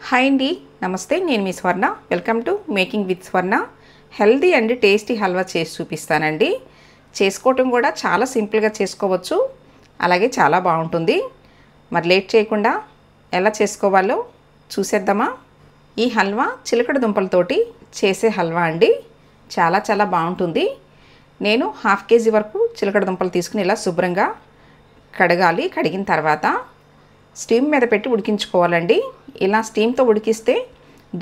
Hi అండి, నమస్తే. నేను మీ స్వర్ణ. Welcome to making with Swarna. Healthy and tasty halwa చేసి చూపిస్తానండి. చేసుకోవటం కూడా చాలా సింపుల్గా చేసుకోవచ్చు, అలాగే చాలా బాగుంటుంది. మరి లేట్ చేయకుండా ఎలా చేసుకోవాలో చూసేద్దామా? ఈ హల్వా చిలకడ దుంపలతోటి చేసే హల్వా అండి. చాలా చాలా బాగుంటుంది. నేను ½ కేజీ వరకు చిలకడ దుంపలు తీసుకుని ఇలా శుభ్రంగా కడగాలి. కడిగిన తర్వాత స్టీమ్ మీద పెట్టి ఉడికించుకోవాలండి. ఇలా స్టీమ్తో ఉడికిస్తే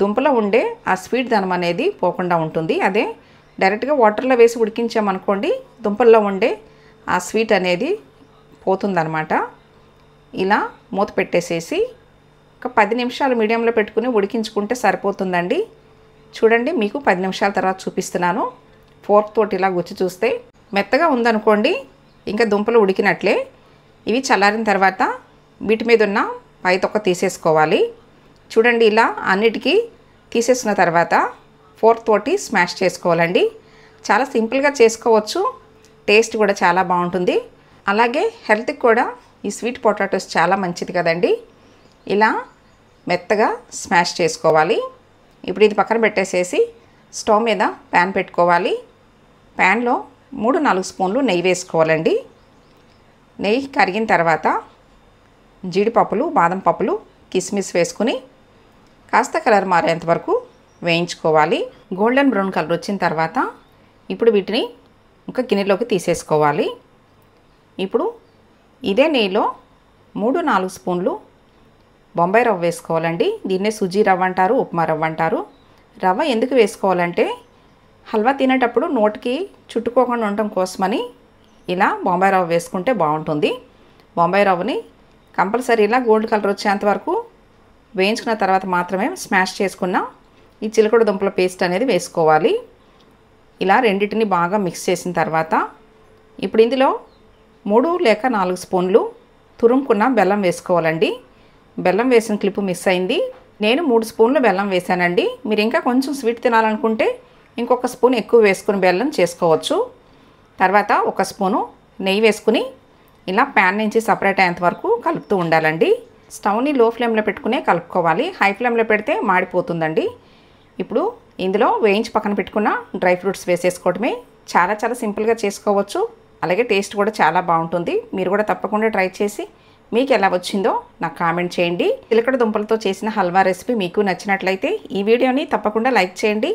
దుంపలో ఉండే ఆ స్వీట్ ధనం అనేది పోకుండా ఉంటుంది. అదే డైరెక్ట్గా వాటర్లో వేసి ఉడికించామనుకోండి, దుంపల్లో ఉండే ఆ స్వీట్ అనేది పోతుందన్నమాట. ఇలా మూత పెట్టేసేసి ఒక 10 నిమిషాలు మీడియంలో పెట్టుకుని ఉడికించుకుంటే సరిపోతుందండి. చూడండి, మీకు 10 నిమిషాల తర్వాత చూపిస్తున్నాను. ఫోర్క్ తోటి ఇలా గుచ్చి చూస్తే మెత్తగా ఉందనుకోండి, ఇంకా దుంపలు ఉడికినట్లే. ఇవి చల్లారిన తర్వాత వీటి మీద ఉన్న పై తొక్క తీసేసుకోవాలి. చూడండి, ఇలా అన్నిటికీ తీసేసిన తర్వాత ఫోర్క్ తోటి స్మాష్ చేసుకోవాలండి. చాలా సింపుల్గా చేసుకోవచ్చు, టేస్ట్ కూడా చాలా బాగుంటుంది. అలాగే హెల్త్కి కూడా ఈ స్వీట్ పొటాటోస్ చాలా మంచిది కదండి. ఇలా మెత్తగా స్మాష్ చేసుకోవాలి. ఇప్పుడు ఇది పక్కన పెట్టేసేసి స్టవ్ మీద ప్యాన్ పెట్టుకోవాలి. ప్యాన్లో 3-4 స్పూన్లు నెయ్యి వేసుకోవాలండి. నెయ్యి కరిగిన తర్వాత జీడిపప్పులు, బాదం పప్పులు, కిస్మిస్ వేసుకుని కాస్త కలర్ మారేంత వరకు వేయించుకోవాలి. గోల్డెన్ బ్రౌన్ కలర్ వచ్చిన తర్వాత ఇప్పుడు వీటిని ఒక గిన్నెలోకి తీసేసుకోవాలి. ఇప్పుడు ఇదే నెయ్యిలో 3-4 స్పూన్లు బొంబాయి రవ్వ వేసుకోవాలండి. దీన్నే సుజీ రవ్వ అంటారు, ఉప్మా రవ్వ అంటారు. రవ్వ ఎందుకు వేసుకోవాలంటే హల్వా తినేటప్పుడు నోటికి చుట్టుకోకుండా ఉండటం కోసమని ఇలా బొంబాయి రవ్వ వేసుకుంటే బాగుంటుంది. బొంబాయి రవ్వని కంపల్సరీ ఇలా గోల్డ్ కలర్ వచ్చేంత వరకు వేయించుకున్న తర్వాత మాత్రమే స్మాష్ చేసుకున్న ఈ చిలకడ దుంపల పేస్ట్ అనేది వేసుకోవాలి. ఇలా రెండింటిని బాగా మిక్స్ చేసిన తర్వాత ఇప్పుడు ఇందులో 3 లేక 4 స్పూన్లు తురుముకున్న బెల్లం వేసుకోవాలండి. బెల్లం వేసిన క్లిప్ మిస్ అయింది. నేను 3 స్పూన్లు బెల్లం వేసానండి. మీరు ఇంకా కొంచెం స్వీట్ తినాలనుకుంటే ఇంకొక స్పూన్ ఎక్కువ వేసుకుని బెల్లం చేసుకోవచ్చు. తర్వాత 1 స్పూను నెయ్యి వేసుకుని ఇలా ప్యాన్ నుంచి సపరేట్ అయ్యేంత వరకు కలుపుతూ ఉండాలండి. స్టవ్ని లో ఫ్లేమ్లో పెట్టుకునే కలుపుకోవాలి. హై ఫ్లేమ్లో పెడితే మాడిపోతుందండి. ఇప్పుడు ఇందులో వేయించి పక్కన పెట్టుకున్న డ్రై ఫ్రూట్స్ వేసేసుకోవడమే. చాలా చాలా సింపుల్గా చేసుకోవచ్చు, అలాగే టేస్ట్ కూడా చాలా బాగుంటుంది. మీరు కూడా తప్పకుండా ట్రై చేసి మీకు ఎలా వచ్చిందో నాకు కామెంట్ చేయండి. చిలకడ దుంపలతో చేసిన హల్వా రెసిపీ మీకు నచ్చినట్లయితే ఈ వీడియోని తప్పకుండా లైక్ చేయండి.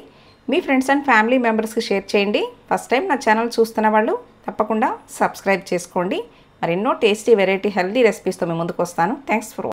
మీ ఫ్రెండ్స్ అండ్ ఫ్యామిలీ మెంబర్స్కి షేర్ చేయండి. ఫస్ట్ టైం నా ఛానల్ చూస్తున్న వాళ్ళు తప్పకుండా సబ్స్క్రైబ్ చేసుకోండి. మరెన్నో టేస్టీ వెరైటీ హెల్దీ రెసిపీస్తో మీ ముందుకు వస్తాను. Thanks for